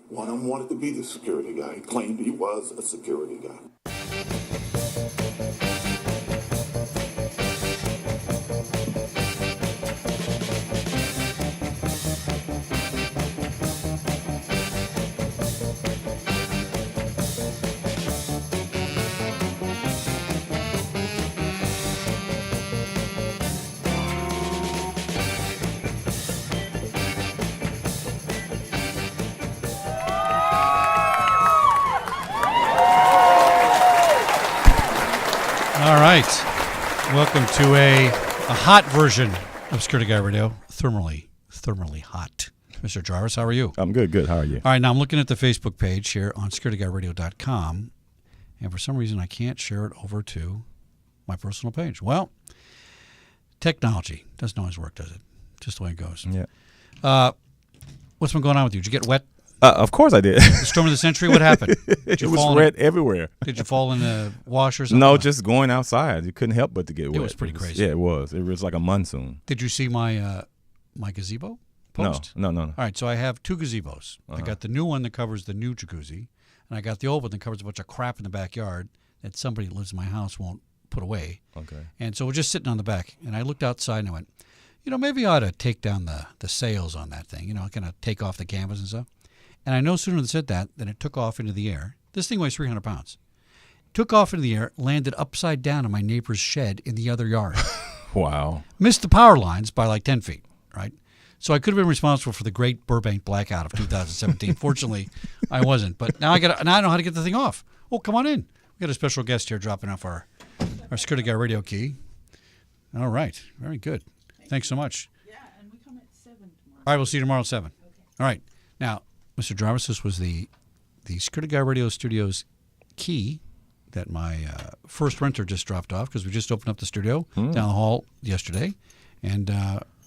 One of them wanted to be the security guy. He claimed he was a security guy. All right. Welcome to a hot version of Security Guy Radio, thermally hot. Mr. Jarvis, how are you? I'm good. How are you? All right, now I'm looking at the Facebook page here on securityguyradio.com, and for some reason I can't share it over to my personal page. Well, technology doesn't always work, does it? Just the way it goes. Yeah. What's been going on with you? Did you get wet? Of course I did. The storm of the century, what happened? It was wet everywhere. Did you fall in the wash or something? No, just going outside. You couldn't help but to get wet. It was pretty crazy. Yeah, it was. It was like a monsoon. Did you see my my gazebo post? No. All right, so I have two gazebos. I got the new one that covers the new jacuzzi, and I got the old one that covers a bunch of crap in the backyard that somebody that lives in my house won't put away. Okay. And so we're just sitting on the back, and I looked outside and I went, maybe I ought to take down the sails on that thing, kind of take off the canvas and stuff. And I no sooner than said that than it took off into the air. This thing weighs 300 pounds. Took off into the air, landed upside down in my neighbor's shed in the other yard. Wow. Missed the power lines by like 10 feet, right? So I could have been responsible for the great Burbank blackout of 2017. Fortunately, I wasn't. But now I know how to get the thing off. Oh, come on in. We got a special guest here dropping off our Security Guy radio key. All right. Very good. Thanks so much. Yeah, and we come at 7 tomorrow. All right, we'll see you tomorrow at 7. Okay. All right. Now, Mr. Jarvis, this was the Security Guy Radio Studios key that my first renter just dropped off because we just opened up the studio down the hall yesterday, and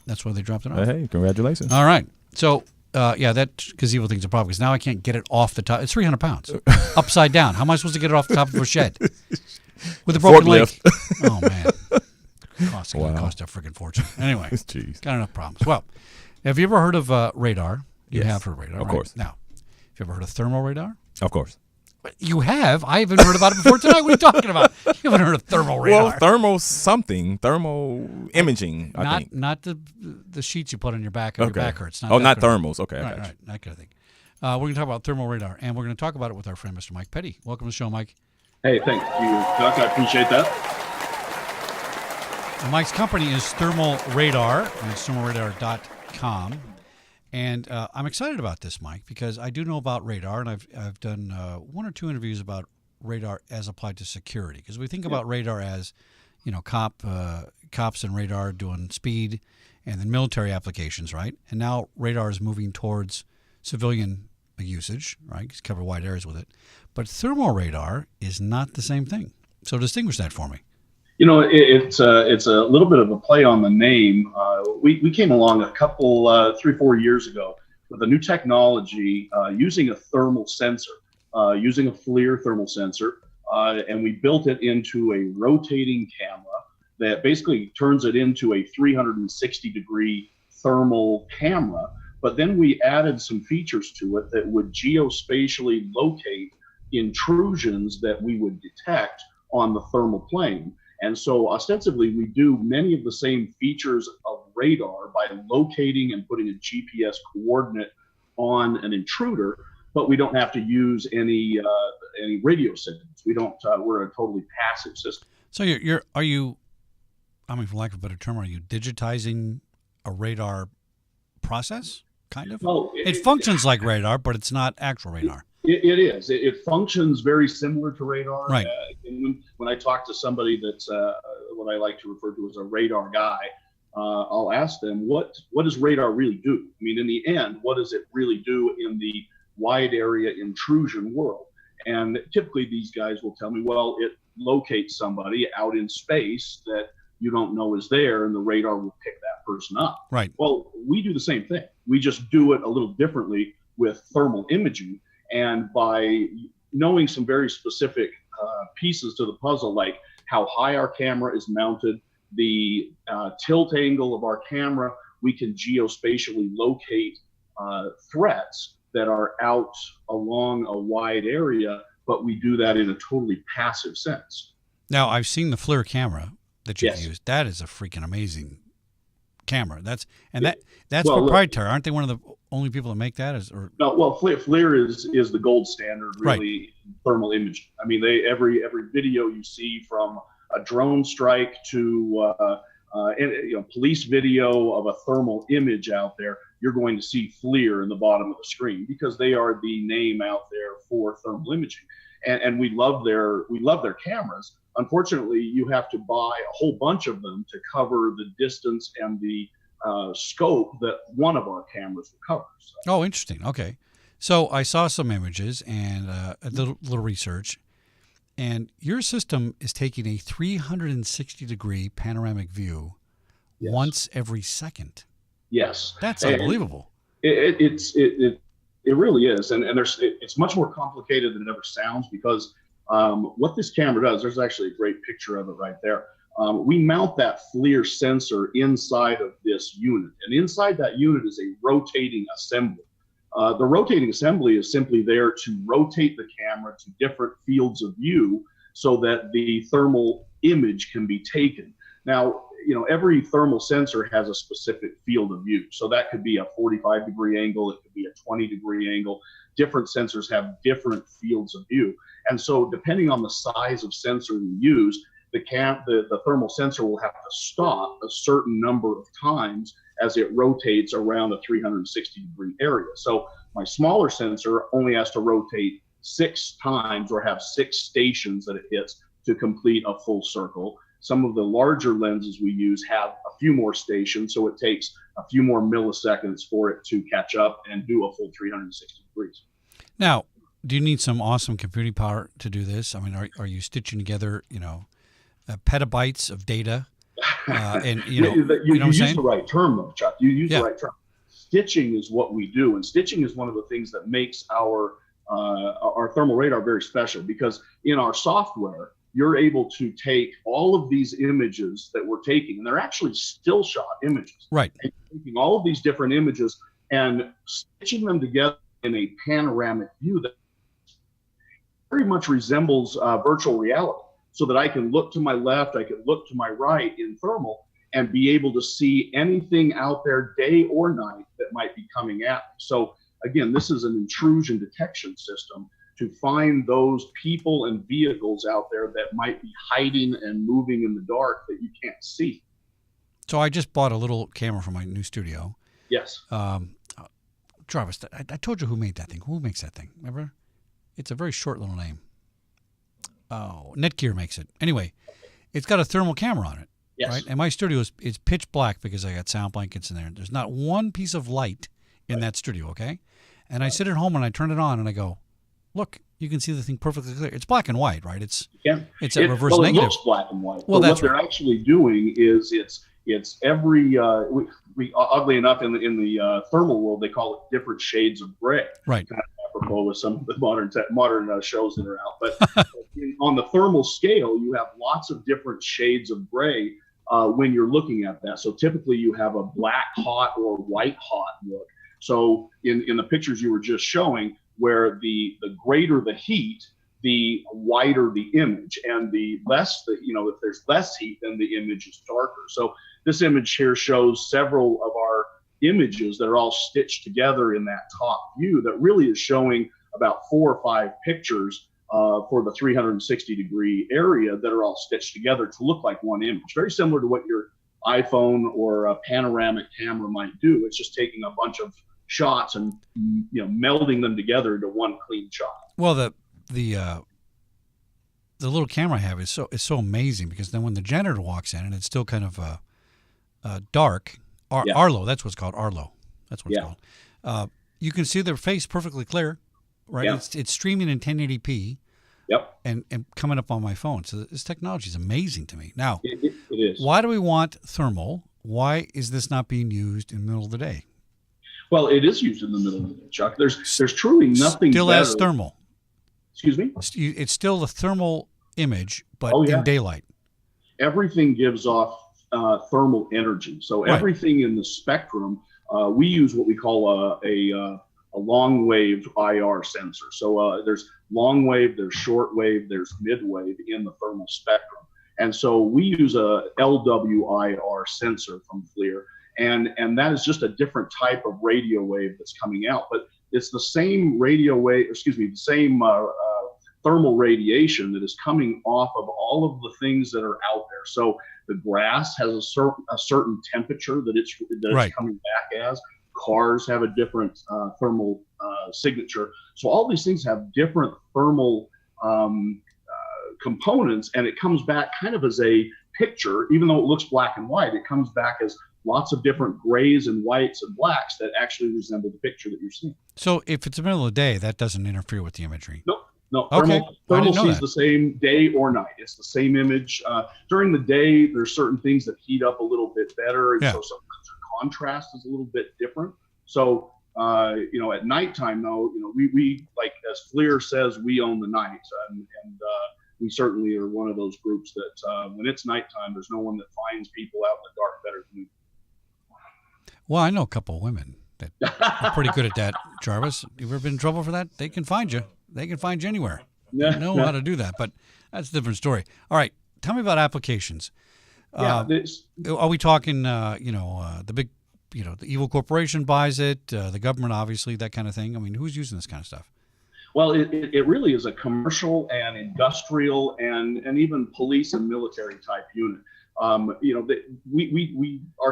that's why they dropped it off. Hey, congratulations. All right. So, that gazebo thing's a problem because now I can't get it off the top. It's 300 pounds upside down. How am I supposed to get it off the top of a shed with a broken Forklift. leg? Oh, man. Cost a freaking fortune. Anyway, Jeez. got enough problems. Well, have you ever heard of radar? You Yes, have heard of radar, of right? course. Now, have you ever heard of thermal radar? Of course. You have? I haven't heard about it before tonight. What are you talking about? You haven't heard of thermal radar? Well, thermal imaging, I think. Not the sheets you put on your back if your back hurts. Not that kind of- thermals. Okay, I got you. Right, that kind of thing. We're going to talk about thermal radar, and we're going to talk about it with our friend, Mr. Mike Petty. Welcome to the show, Mike. Hey, thank you, Chuck. I appreciate that. And Mike's company is Thermal Radar, and it's thermalradar.com. And I'm excited about this, Mike, because I do know about radar, and I've done one or two interviews about radar as applied to security. Because we think about radar as, cops and radar doing speed, and then military applications, right? And now radar is moving towards civilian usage, right? It's cover wide areas with it. But thermal radar is not the same thing. So distinguish that for me. It's a little bit of a play on the name. We came along a couple, 3-4 years ago with a new technology using a thermal sensor, using a FLIR thermal sensor, and we built it into a rotating camera that basically turns it into a 360-degree thermal camera. But then we added some features to it that would geospatially locate intrusions that we would detect on the thermal plane. And so ostensibly, we do many of the same features of radar by locating and putting a GPS coordinate on an intruder, but we don't have to use any radio signals. We don't. We're a totally passive system. So are you? I mean, for lack of a better term, are you digitizing a radar process? Kind of. Well, it functions like radar, but it's not actual radar. It is. It functions very similar to radar. Right. When I talk to somebody that's what I like to refer to as a radar guy, I'll ask them, what does radar really do? I mean, in the end, what does it really do in the wide area intrusion world? And typically these guys will tell me, well, it locates somebody out in space that you don't know is there, and the radar will pick that person up. Right. Well, we do the same thing. We just do it a little differently with thermal imaging. And by knowing some very specific pieces to the puzzle, like how high our camera is mounted, the tilt angle of our camera, we can geospatially locate threats that are out along a wide area, but we do that in a totally passive sense. Now, I've seen the FLIR camera that you've Yes. used. That is a freaking amazing camera. That's Well, look- proprietary. Aren't they one of the only people that make that? No, well, FLIR is the gold standard, really, in thermal imaging. I mean, every video you see, from a drone strike to police video of a thermal image out there, you're going to see FLIR in the bottom of the screen, because they are the name out there for thermal imaging, and we love their cameras. Unfortunately, you have to buy a whole bunch of them to cover the distance and the scope that one of our cameras will cover. So, Oh, interesting. Okay. So I saw some images and a little research, and your system is taking a 360-degree panoramic view Yes. once every second. yes, That's And unbelievable. it really is, and it's much more complicated than it ever sounds, because what this camera does, there's actually a great picture of it right there. We mount that FLIR sensor inside of this unit, and inside that unit is a rotating assembly. The rotating assembly is simply there to rotate the camera to different fields of view so that the thermal image can be taken. Now, every thermal sensor has a specific field of view. So that could be a 45-degree angle, it could be a 20-degree angle. Different sensors have different fields of view. And so depending on the size of sensor you use, the thermal sensor will have to stop a certain number of times as it rotates around a 360-degree area. So my smaller sensor only has to rotate 6 times, or have 6 stations that it hits to complete a full circle. Some of the larger lenses we use have a few more stations, so it takes a few more milliseconds for it to catch up and do a full 360 degrees. Now, do you need some awesome computing power to do this? I mean, are you stitching together, petabytes of data? And you what I'm use saying? the right term, though, Chuck. You use Yeah. the right term. Stitching is what we do, and stitching is one of the things that makes our thermal radar very special, because in our software, you're able to take all of these images that we're taking, and they're actually still shot images. Right. And taking all of these different images and stitching them together in a panoramic view that very much resembles virtual reality, so that I can look to my left, I can look to my right in thermal, and be able to see anything out there, day or night, that might be coming at me. So again, this is an intrusion detection system to find those people and vehicles out there that might be hiding and moving in the dark that you can't see. So I just bought a little camera for my new studio. Yes. Jarvis, I told you who made that thing. Who makes that thing? Remember? It's a very short little name. Oh, Netgear makes it. Anyway, it's got a thermal camera on it. Yes. Right? And my studio is pitch black because I got sound blankets in there. There's not one piece of light in that studio, okay? And I sit at home and I turn it on and I go, look, you can see the thing perfectly clear. It's black and white, right? It's a reverse well, negative. It looks black and white. Well, but that's what they're actually doing is it's every we oddly enough in the thermal world, they call it different shades of gray. Right. Kind of apropos with some of the modern shows that are out. But on the thermal scale, you have lots of different shades of gray when you're looking at that. So typically you have a black hot or white hot look. So in the pictures you were just showing, where the greater the heat, the wider the image, and the less if there's less heat, then the image is darker. So this image here shows several of our images that are all stitched together in that top view that really is showing about 4 or 5 pictures for the 360-degree area that are all stitched together to look like one image. Very similar to what your iPhone or a panoramic camera might do. It's just taking a bunch of shots and melding them together into one clean shot. Well, the little camera I have is so amazing, because then when the janitor walks in and it's still kind of dark, Yeah. Arlo, that's what's called Arlo. That's what it's Yeah. called. You can see their face perfectly clear, right? Yeah. It's streaming in 1080p. Yep, And coming up on my phone. So this technology is amazing to me. Now, it is. why do we want thermal? Why is this not being used in the middle of the day? Well, it is used in the middle of the day, Chuck. There's truly nothing Still better. as thermal. Excuse me? It's still the thermal image, but Oh, yeah. in daylight. Everything gives off thermal energy. So Right. everything in the spectrum, we use what we call a a long wave IR sensor. So there's long wave, there's short wave, there's mid wave in the thermal spectrum. And so we use a LWIR sensor from FLIR, and that is just a different type of radio wave that's coming out. But it's the same the same thermal radiation that is coming off of all of the things that are out there. So the grass has a certain temperature that it's Right. coming back as. Cars have a different thermal signature. So all these things have different thermal components, and it comes back kind of as a picture. Even though it looks black and white, it comes back as lots of different grays and whites and blacks that actually resemble the picture that you're seeing. So if it's the middle of the day, that doesn't interfere with the imagery. No, Okay. I didn't know sees that. the same day or night. It's the same image. During the day, there's certain things that heat up a little bit better, and Yeah. so sometimes the contrast is a little bit different. So, at nighttime, though, we like, as FLIR says, we own the night, and we certainly are one of those groups that when it's nighttime, there's no one that finds people out in the dark better than we. Well, I know a couple of women that are pretty good at that, Jarvis. You ever been in trouble for that? They can find you. They can find you anywhere. They know how to do that, but that's a different story. All right, tell me about applications. Yeah, Are we talking, the big, the evil corporation buys it, the government, obviously, that kind of thing? I mean, who's using this kind of stuff? Well, it really is a commercial and industrial and even police and military type unit. Our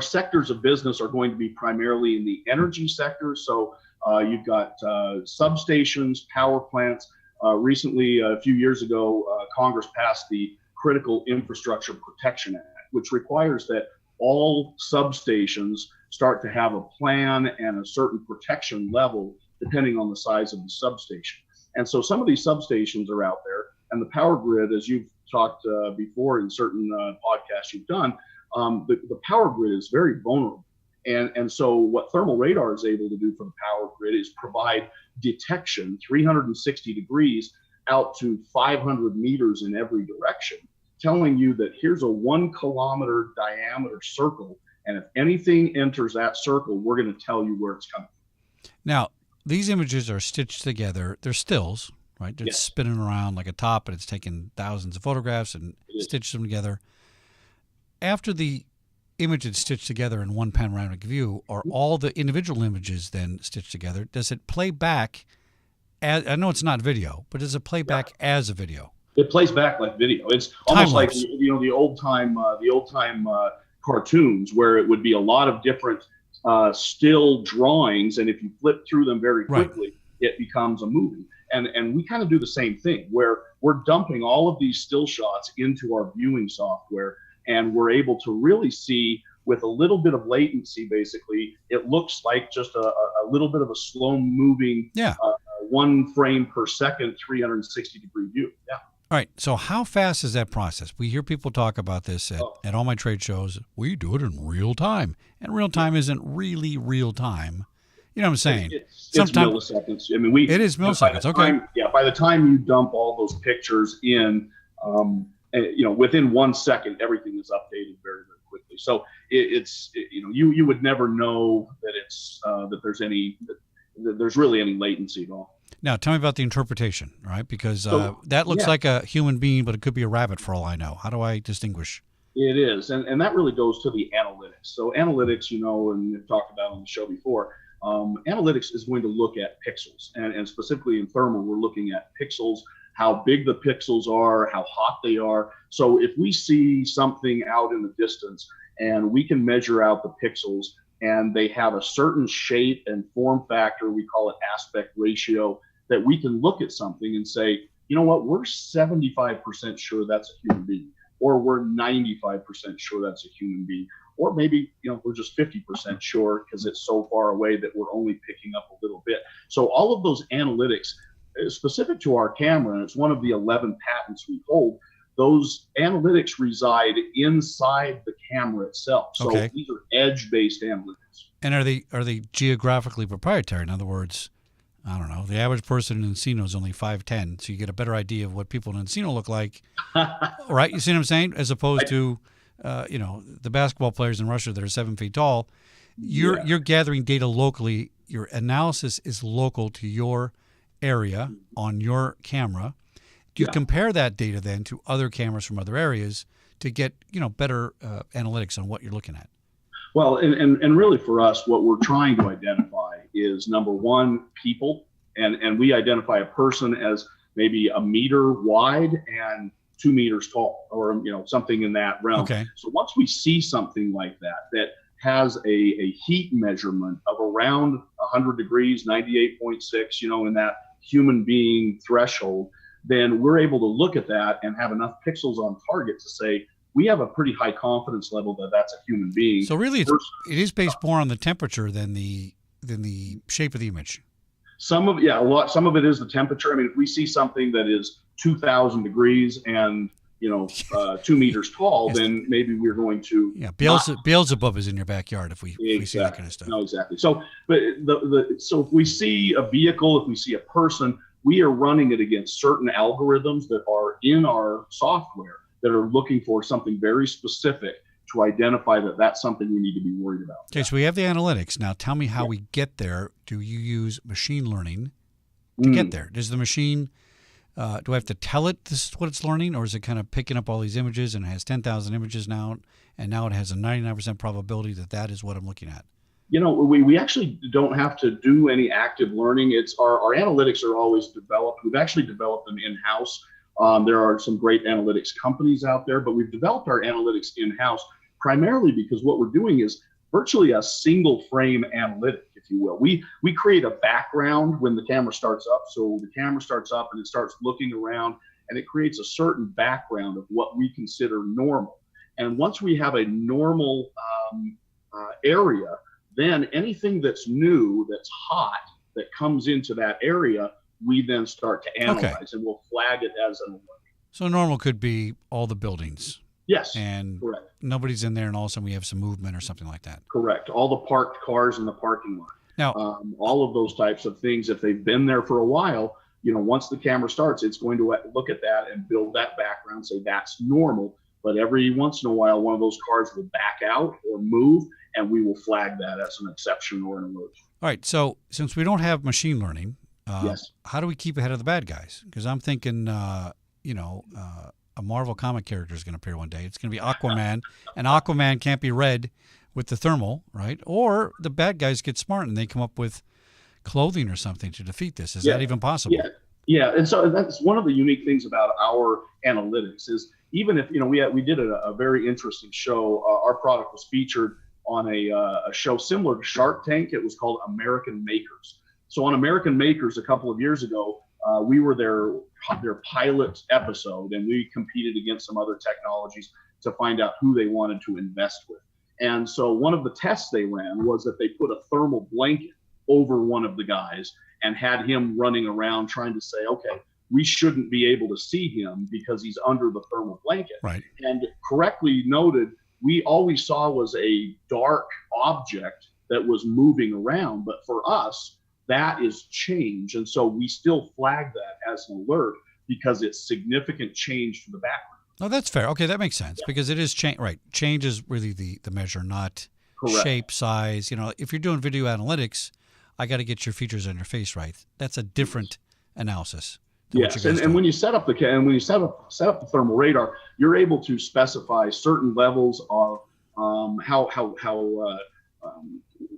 sectors of business are going to be primarily in the energy sector. So you've got substations, power plants. Recently, a few years ago, Congress passed the Critical Infrastructure Protection Act, which requires that all substations start to have a plan and a certain protection level depending on the size of the substation. And so some of these substations are out there, and the power grid, as you've talked before in certain podcasts you've done, the power grid is very vulnerable. And so what thermal radar is able to do for the power grid is provide detection 360 degrees out to 500 meters in every direction, telling you that here's a 1 kilometer diameter circle, and if anything enters that circle, we're going to tell you where it's coming from. Now, these images are stitched together. They're stills, right? They're Yes. spinning around like a top, and it's taken thousands of photographs and stitched them together. After the image is stitched together in one panoramic view, are all the individual images then stitched together? Does it play back? I know it's not video, but does it play back as a video? It plays back like video. It's almost like Time-lapse. the old time cartoons where it would be a lot of different still drawings, and if you flip through them very Right. quickly, it becomes a movie. And we kind of do the same thing where we're dumping all of these still shots into our viewing software, and we're able to really see with a little bit of latency. Basically, it looks like just a little bit of a slow moving, Yeah. 1 frame per second, 360 degree view. Yeah. All right. So how fast is that process? We hear people talk about this at all my trade shows. We do it in real time. And real time isn't really real time. You know what I'm saying? It's Sometimes- milliseconds. I mean, It is milliseconds, okay. By the time you dump all those pictures in, within 1 second, everything is updated very, very quickly. So you would never know that it's that there's really any latency at all. Now, tell me about the interpretation, right? Because So, that looks yeah. like a human being, but it could be a rabbit for all I know. How do I distinguish? It is, and that really goes to the analytics. So analytics, and we've talked about on the show before, analytics is going to look at pixels, and specifically in thermal, we're looking at pixels, how big the pixels are, how hot they are. So if we see something out in the distance and we can measure out the pixels and they have a certain shape and form factor, we call it aspect ratio, that we can look at something and say, you know what, we're 75% sure that's a human being, or we're 95% sure that's a human being, or maybe we're just 50% sure because it's so far away that we're only picking up a little bit. So all of those analytics specific to our camera, and it's one of the 11 patents we hold, those analytics reside inside the camera itself. So Okay. these are edge-based analytics. And are they geographically proprietary? In other words, I don't know, the average person in Encino is only 5'10", so you get a better idea of what people in Encino look like, right? You see what I'm saying? As opposed to, the basketball players in Russia that are 7 feet tall. You're gathering data locally your analysis is local to your area on your camera. Do you Yeah. compare that data then to other cameras from other areas to get better analytics on what you're looking at? Well, and really for us, what we're trying to identify is, number one, people, and we identify a person as maybe a meter wide and 2 meters tall, or something in that realm. Okay. So once we see something like that has a heat measurement of around 100 degrees, 98.6, in that human being threshold, then we're able to look at that and have enough pixels on target to say we have a pretty high confidence level that that's a human being. So really, it is based more on the temperature than the shape of the image. Some of it is the temperature. I mean, if we see something that is 2,000 degrees and 2 meters tall, then maybe we're going to Beelzebub is in your backyard if we see that kind of stuff. No, exactly. So, but so if we see a vehicle, if we see a person, we are running it against certain algorithms that are in our software that are looking for something very specific to identify that that's something we need to be worried about. Okay, so we have the analytics. Now tell me how we get there. Do you use machine learning to get there? Does the machine, do I have to tell it this is what it's learning, or is it kind of picking up all these images and it has 10,000 images now, and now it has a 99% probability that is what I'm looking at? We actually don't have to do any active learning. It's our analytics are always developed. We've actually developed them in-house. There are some great analytics companies out there, but we've developed our analytics in-house primarily because what we're doing is virtually a single frame analytic, if you will. We create a background when the camera starts up. So the camera starts up and it starts looking around, and it creates a certain background of what we consider normal. And once we have a normal area, then anything that's new, that's hot, that comes into that area, we then start to analyze, and we'll flag it as an alert. So normal could be all the buildings. Yes, and correct. Nobody's in there, and all of a sudden we have some movement or something like that. Correct. All the parked cars in the parking lot. Now, all of those types of things, if they've been there for a while, once the camera starts, it's going to look at that and build that background, say that's normal. But every once in a while, one of those cars will back out or move, and we will flag that as an exception or an alert. All right. So since we don't have machine learning, yes. How do we keep ahead of the bad guys? Because I'm thinking, a Marvel comic character is going to appear one day. It's going to be Aquaman, and Aquaman can't be red with the thermal, right? Or the bad guys get smart and they come up with clothing or something to defeat this. Is that even possible? Yeah. And so that's one of the unique things about our analytics is even if, we did a very interesting show. Our product was featured on a show similar to Shark Tank. It was called American Makers. So on American Makers a couple of years ago, we were their pilot episode, and we competed against some other technologies to find out who they wanted to invest with. And so one of the tests they ran was that they put a thermal blanket over one of the guys and had him running around trying to say, okay, we shouldn't be able to see him because he's under the thermal blanket. Right. And correctly noted, all we saw was a dark object that was moving around. But for us, that is change. And so we still flag that as an alert because it's significant change to the background. Oh, that's fair. Okay, that makes sense because it is change. Right. Change is really the measure, not Correct. Shape, size. If you're doing video analytics, I got to get your features on your face right. That's a different analysis. Yes, and when you set up the thermal radar, you're able to specify certain levels of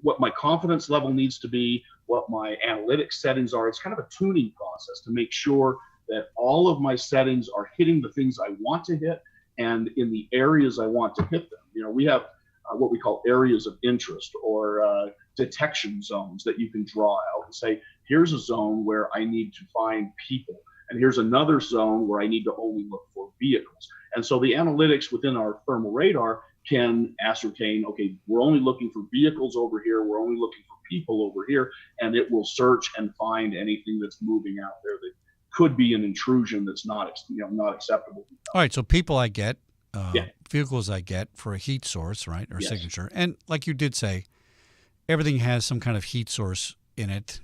what my confidence level needs to be, what my analytics settings are. It's kind of a tuning process to make sure that all of my settings are hitting the things I want to hit and in the areas I want to hit them. We have what we call areas of interest or detection zones that you can draw out and say, here's a zone where I need to find people, and here's another zone where I need to only look for vehicles. And so the analytics within our thermal radar can ascertain, okay, we're only looking for vehicles over here, we're only looking for people over here, and it will search and find anything that's moving out there that could be an intrusion that's not acceptable. All right, so people I get, vehicles I get for a heat source, right, or signature. And like you did say, everything has some kind of heat source in it.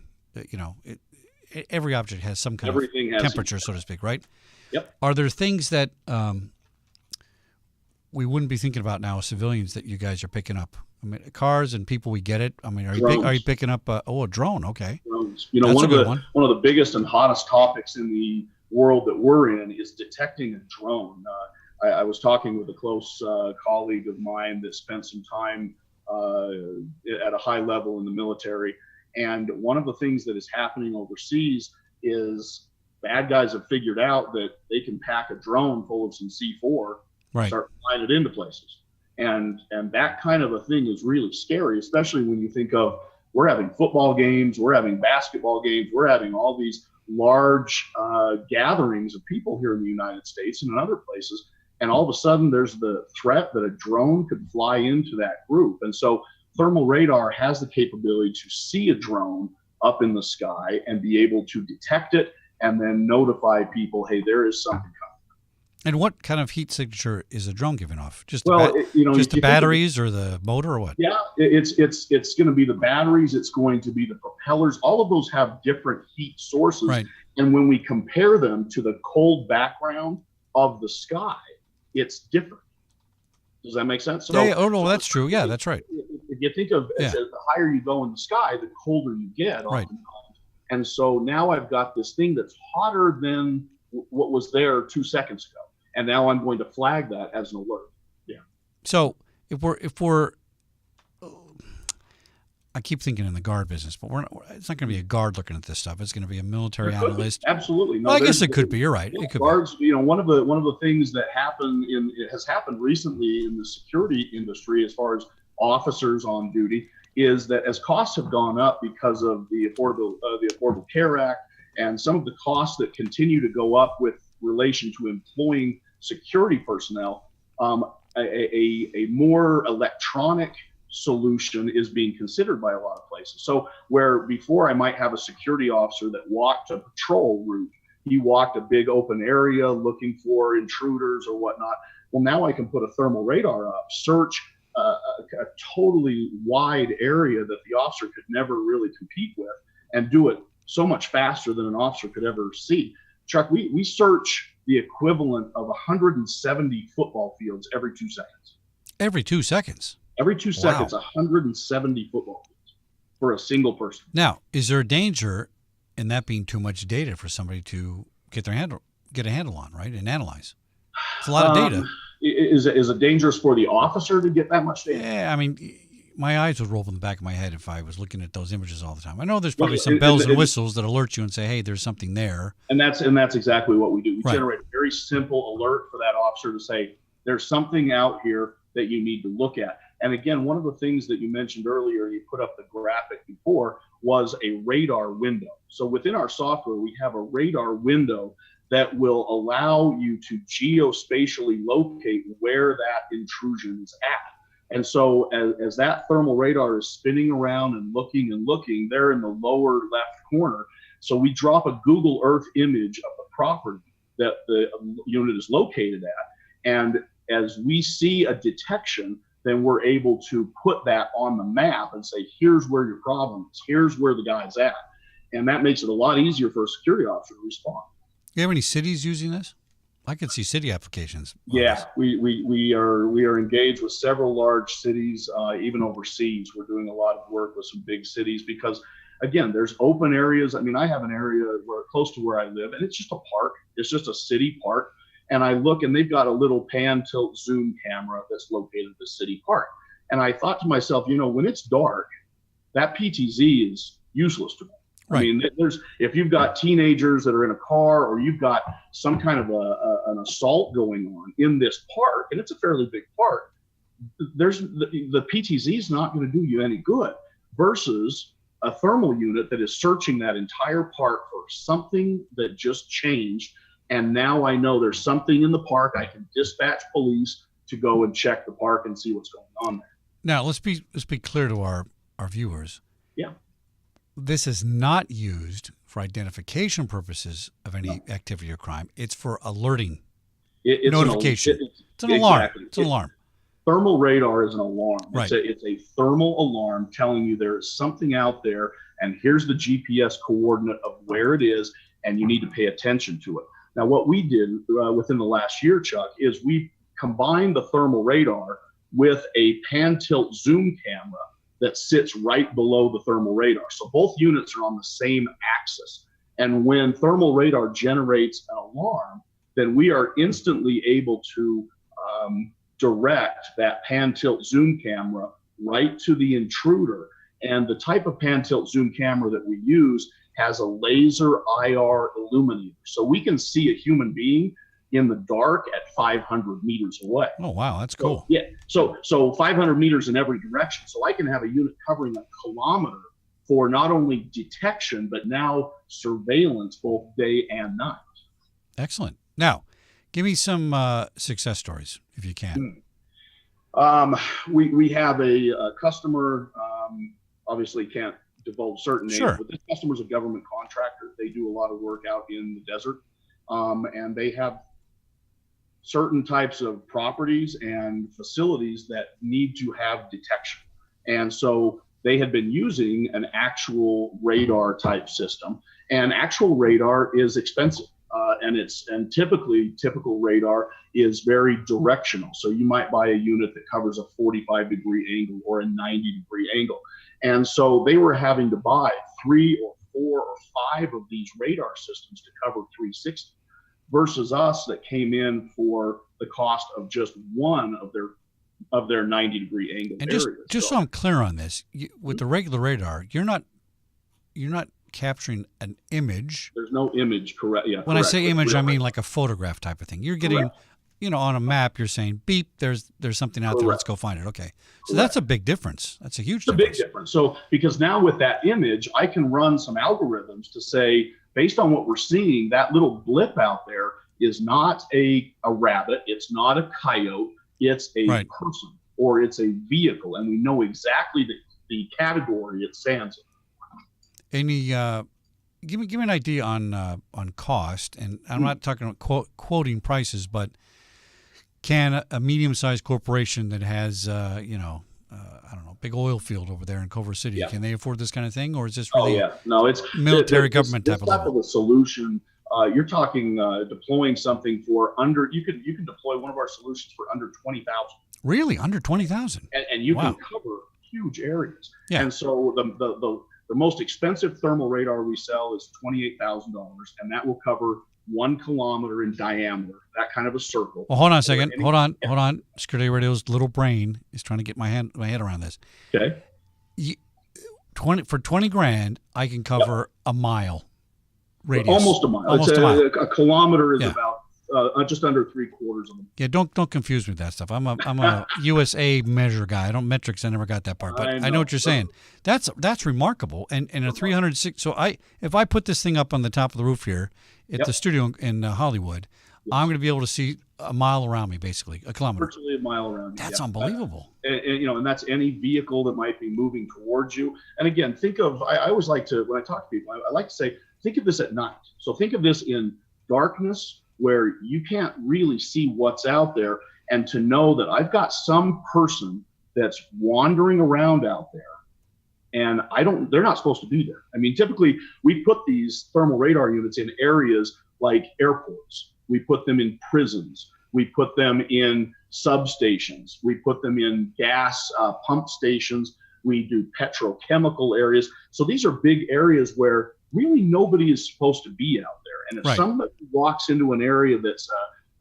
Every object has some kind of temperature, so to speak, right? Yep. Are there things that we wouldn't be thinking about now civilians that you guys are picking up. I mean, cars and people, we get it. I mean, are you picking up a drone? Okay. Drones. You know, That's a good one. one of the biggest and hottest topics in the world that we're in is detecting a drone. I was talking with a close colleague of mine that spent some time at a high level in the military. And one of the things that is happening overseas is bad guys have figured out that they can pack a drone full of some C4, Right. start flying it into places. And that kind of a thing is really scary, especially when you think of we're having football games, we're having basketball games, we're having all these large gatherings of people here in the United States and in other places. And all of a sudden there's the threat that a drone could fly into that group. And so thermal radar has the capability to see a drone up in the sky and be able to detect it and then notify people, hey, there is something coming. And what kind of heat signature is a drone giving off? Just Well, just the batteries or the motor or what? Yeah, it's going to be the batteries. It's going to be the propellers. All of those have different heat sources. Right. And when we compare them to the cold background of the sky, it's different. Does that make sense? Yeah, oh, no, that's true. Yeah, that's right. If you think of the higher you go in the sky, the colder you get. Right. Oftentimes. And so now I've got this thing that's hotter than what was there 2 seconds ago. And now I'm going to flag that as an alert. Yeah. So if we're, I keep thinking in the guard business, but it's not going to be a guard looking at this stuff. It's going to be a military analyst. Absolutely. No, well, I guess it could be. You're right. It could guards, be. One of the things that has happened recently in the security industry, as far as officers on duty, is that as costs have gone up because of the Affordable Care Act and some of the costs that continue to go up with relation to employing security personnel, a more electronic solution is being considered by a lot of places. So where before I might have a security officer that walked a patrol route, he walked a big open area looking for intruders or whatnot. Well, now I can put a thermal radar up, search a totally wide area that the officer could never really compete with, and do it so much faster than an officer could ever see. Chuck, we search the equivalent of 170 football fields every 2 seconds. Every 2 seconds? Every 2 seconds, 170 football fields for a single person. Now, is there a danger in that being too much data for somebody to get a handle on, right, and analyze? It's a lot of data. Is it dangerous for the officer to get that much data? Yeah, I mean, my eyes would roll in the back of my head if I was looking at those images all the time. I know there's probably some bells and whistles that alert you and say, hey, there's something there. And that's exactly what we do. We generate a very simple alert for that officer to say, there's something out here that you need to look at. And again, one of the things that you mentioned earlier, you put up the graphic before, was a radar window. So within our software, we have a radar window that will allow you to geospatially locate where that intrusion is at. And so as that thermal radar is spinning around and looking, they're in the lower left corner. So we drop a Google Earth image of the property that the unit is located at. And as we see a detection, then we're able to put that on the map and say, here's where your problem is. Here's where the guy's at. And that makes it a lot easier for a security officer to respond. You have any cities using this? I could see city applications. Yeah, we are engaged with several large cities, even overseas. We're doing a lot of work with some big cities because, again, there's open areas. I mean, I have an area close to where I live, and it's just a park. It's just a city park. And I look, and they've got a little pan, tilt, zoom camera that's located at the city park. And I thought to myself, when it's dark, that PTZ is useless to me. Right. I mean, if you've got teenagers that are in a car, or you've got some kind of an assault going on in this park, and it's a fairly big park, the PTZ is not going to do you any good versus a thermal unit that is searching that entire park for something that just changed. And now I know there's something in the park. I can dispatch police to go and check the park and see what's going on there. Now, let's be clear to our viewers. Yeah. This is not used for identification purposes of any activity or crime. It's for alerting, it's notification. It's an alarm. Exactly. It's an alarm. Thermal radar is an alarm. Right. It's a thermal alarm telling you there is something out there, and here's the GPS coordinate of where it is, and you need to pay attention to it. Now, what we did within the last year, Chuck, is we combine the thermal radar with a pan tilt zoom camera that sits right below the thermal radar. So both units are on the same axis. And when thermal radar generates an alarm, then we are instantly able to direct that pan tilt zoom camera right to the intruder. And the type of pan tilt zoom camera that we use has a laser IR illuminator. So we can see a human being in the dark at 500 meters away. Oh, wow. That's cool. So, yeah. So 500 meters in every direction. So I can have a unit covering a kilometer for not only detection, but now surveillance both day and night. Excellent. Now, give me some success stories if you can. We have a customer, obviously can't divulge certain names, Sure. but this customer's a government contractor. They do a lot of work out in the desert, and they have certain types of properties and facilities that need to have detection. And so they had been using an actual radar type system, and actual radar is expensive. And typical radar is very directional. So you might buy a unit that covers a 45-degree angle or a 90-degree angle. And so they were having to buy 3 or 4 or 5 of these radar systems to cover 360 versus us that came in for the cost of just one of their 90-degree angle And areas. just so I'm clear on this, with the regular radar, you're not capturing an image. There's no image, correct? Yeah. When correct. I say image, I Correct. mean like a photograph type of thing. You're getting, Correct. On a map, you're saying, beep, there's something out there. Let's go find it. Okay. So that's a big difference. That's a huge It's a difference. big difference. So because now with that image, I can run some algorithms to say, based on what we're seeing, that little blip out there is not a rabbit, it's not a coyote, it's a Right. person or it's a vehicle, and we know exactly the category it stands in. Any, give me an idea on cost, and I'm not talking about quoting prices, but can a medium-sized corporation that has, I don't know, big oil field over there in Culver City, Yeah. can they afford this kind of thing, or is this Oh really yeah, no, it's military this government type of type level? of a solution. You're talking deploying something for under. You can deploy one of our solutions for under 20,000. Really, under 20,000? And you Wow. can cover huge areas. Yeah. And so the most expensive thermal radar we sell is $28,000, and that will cover 1 kilometer in diameter, that kind of a circle. Well, hold on a second. Any- Hold on. Security Radio's little brain is trying to get my head around this. Okay. 20 grand, I can cover a mile radius. Almost a mile. Almost It's a mile. a kilometer is Yeah. about just under 3/4 of a. Yeah, don't confuse me with that stuff. I'm a USA measure guy. I don't metrics. I never got that part, but I know what you're saying. That's remarkable. And a 306. So if I put this thing up on the top of the roof here at the studio in Hollywood, I'm going to be able to see a mile around me, basically a kilometer. Virtually a mile around. you. That's Yeah. unbelievable. And that's any vehicle that might be moving towards you. And again, think of, I always like to, when I talk to people, I like to say, think of this at night. So think of this in darkness where you can't really see what's out there, and to know that I've got some person that's wandering around out there, and they're not supposed to be there. I mean, typically we put these thermal radar units in areas like airports. We put them in prisons. We put them in substations. We put them in gas pump stations. We do petrochemical areas. So these are big areas where really nobody is supposed to be out there. And if Right. somebody walks into an area that's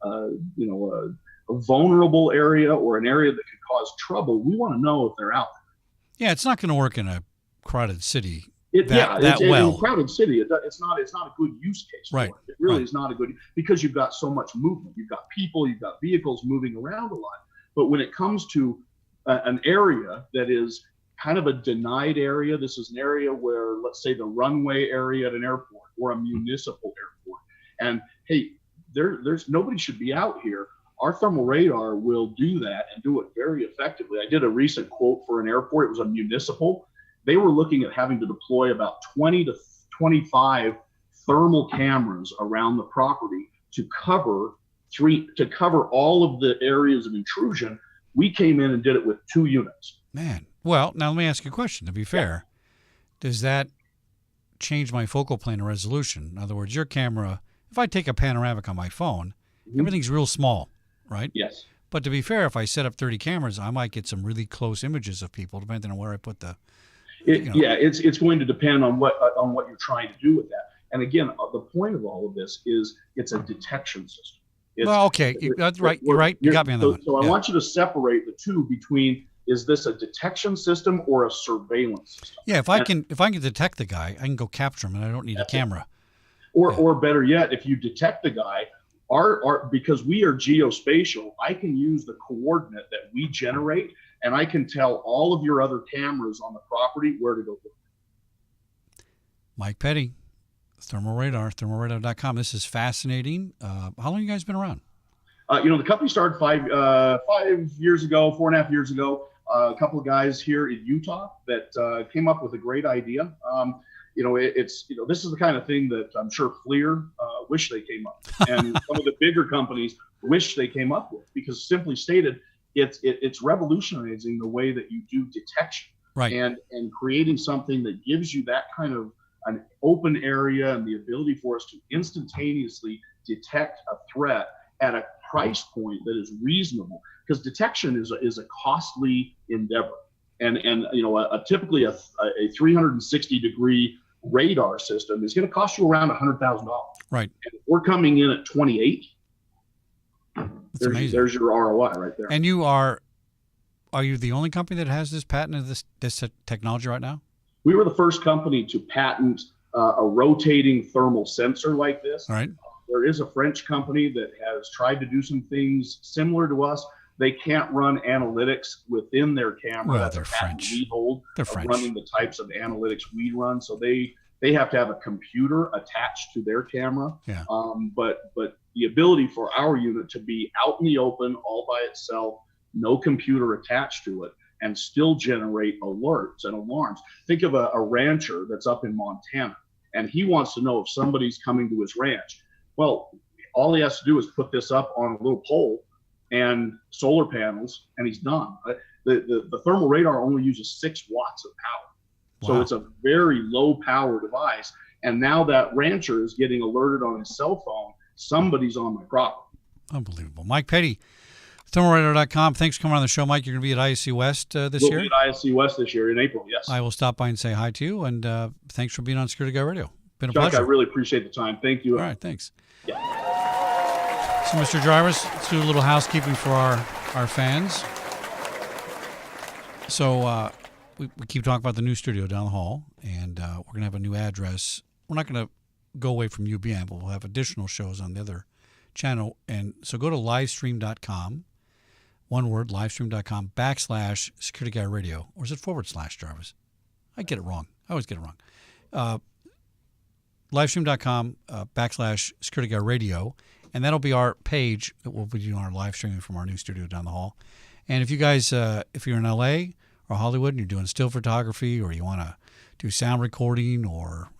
a vulnerable area or an area that could cause trouble, we want to know if they're out there. Yeah, it's not going to work in a crowded city. In well. a crowded city, it's not a good use case. Right, For it. It really right. is not a good, because you've got so much movement. You've got people, you've got vehicles moving around a lot. But when it comes to an area that is kind of a denied area, this is an area where, let's say, the runway area at an airport or a municipal airport, and hey, there's nobody should be out here. Our thermal radar will do that and do it very effectively. I did a recent quote for an airport. It was a municipal. They were looking at having to deploy about 20 to 25 thermal cameras around the property to cover all of the areas of intrusion. We came in and did it with 2 units. Man. Well, now let me ask you a question. To be fair, does that change my focal plane or resolution? In other words, your camera, if I take a panoramic on my phone, everything's real small, right? Yes. But to be fair, if I set up 30 cameras, I might get some really close images of people, depending on where I put the. Yeah, it's going to depend on what you're trying to do with that. And again, the point of all of this is it's a detection system. Well, okay, that's right. You're right. You got me on that one. So I want you to separate the two between, is this a detection system or a surveillance system? Yeah, if I can detect the guy, I can go capture him, and I don't need a camera. Or better yet, if you detect the guy, because we are geospatial, I can use the coordinate that we generate, and I can tell all of your other cameras on the property where to go. Mike Petty, Thermal Radar, thermalradar.com. This is fascinating. How long have you guys been around? The company started 5 years ago, 4.5 years ago. A couple of guys here in Utah that came up with a great idea. This is the kind of thing that I'm sure FLIR wish they came up, and some of the bigger companies wish they came up with, because simply stated, it's revolutionizing the way that you do detection, right? And creating something that gives you that kind of an open area and the ability for us to instantaneously detect a threat at a price point that is reasonable, because detection is a costly endeavor. And typically a 360 degree radar system is going to cost you around $100,000. Right. And if we're coming in at 28. That's amazing. There's your ROI right there. And are you the only company that has this patent of this technology right now? We were the first company to patent a rotating thermal sensor like this. All right. There is a French company that has tried to do some things similar to us. They can't run analytics within their camera. Well, they're French. We hold they're French. Running the types of analytics we run, so they have to have a computer attached to their camera. Yeah. But the ability for our unit to be out in the open all by itself, no computer attached to it, and still generate alerts and alarms. Think of a rancher that's up in Montana, and he wants to know if somebody's coming to his ranch. Well, all he has to do is put this up on a little pole and solar panels, and he's done. The thermal radar only uses 6 watts of power. Wow. So it's a very low power device. And now that rancher is getting alerted on his cell phone, somebody's on my property. Unbelievable. Mike Petty, thermalradar.com. Thanks for coming on the show, Mike. You're going to be at ISC West this year? We'll be at ISC West this year in April, yes. I will stop by and say hi to you, and thanks for being on Security Guy Radio. Been a Chuck, pleasure. I really appreciate the time. Thank you. All right, thanks. Yeah. So, Mr. Jarvis, let's do a little housekeeping for our fans. So we keep talking about the new studio down the hall, and we're going to have a new address. We're not going to go away from UBM, but we'll have additional shows on the other channel. And so go to livestream.com, one word, livestream.com, /Security Guy Radio. Or is it / Jarvis? I get it wrong. I always get it wrong. Livestream.com, /Security Guy Radio. And that'll be our page that we'll be doing our live streaming from our new studio down the hall. And if you guys, if you're in LA or Hollywood and you're doing still photography, or you want to do sound recording or,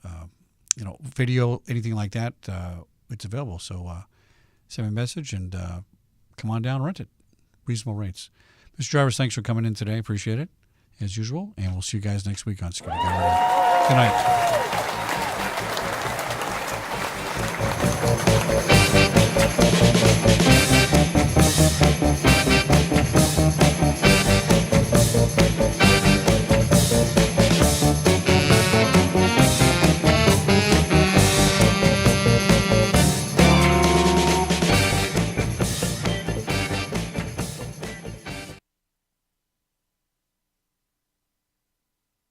video, anything like that, it's available. So send me a message and come on down and rent it. Reasonable rates. Mr. Jarvis, thanks for coming in today. Appreciate it, as usual. And we'll see you guys next week on Security Guy Radio. Good night.